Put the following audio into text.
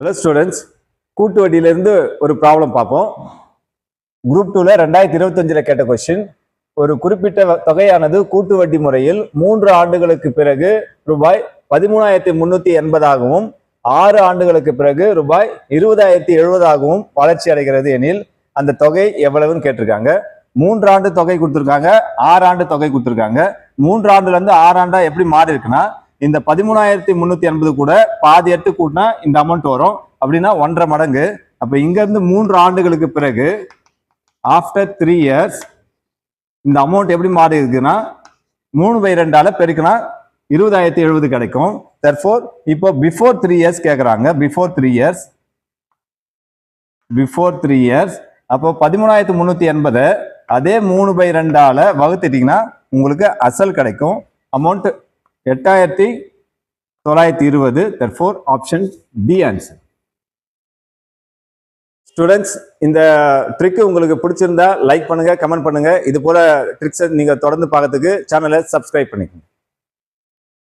Hello students, கூட்டு வட்டியிலிருந்து ஒரு problem பார்ப்போம். குரூப் 2ல 2025 கேட்ட கொஸ்டின். ஒரு குறிப்பிட்ட தொகையானது கூட்டு வட்டி முறையில் 3 ஆண்டுகளுக்கு பிறகு ரூபாய் 13,380 6 ஆண்டுகளுக்கு பிறகு ரூபாய் 20,070 வளர்ச்சி அடைகிறது எனில் அந்த தொகை எவ்வளவுன்னு கேட்டிருக்காங்க. 3 ஆண்டு தொகை கொடுத்துருக்காங்க, 6 ஆண்டு தொகை கொடுத்துருக்காங்க. 3 ஆண்டுல இருந்து 6 ஆண்டா எப்படி மாறி இருக்குன்னா, இந்த 13,380 கூட பாதி 8 கூட்டினா இந்த அமௌண்ட் வரும். அப்படின்னா 1.5 மடங்கு. அப்ப இங்க இருந்து 3 ஆண்டுகளுக்கு பிறகு ஆஃப்டர் 3 இயர்ஸ் இந்த அமௌண்ட் எப்படி மாறி இருக்குன்னா 3/2 பெருக்கினா 20,070 கிடைக்கும். therefore இப்போ பிஃபோர் 3 இயர்ஸ் கேட்கறாங்க. பிஃபோர் 3 இயர்ஸ் அப்போ 13,380 அதே 3/2 வகுத்துட்டீங்கன்னா உங்களுக்கு அசல் கிடைக்கும். Amount 8,920. therefore option D answer. Students, இந்த ட்ரிக் உங்களுக்கு பிடிச்சிருந்தா லைக் பண்ணுங்க, கமெண்ட் பண்ணுங்க. இது போல ட்ரிக்ஸை நீங்க தொடர்ந்து பார்க்கறதுக்கு சேனலை சப்ஸ்கிரைப் பண்ணிக்கோங்க.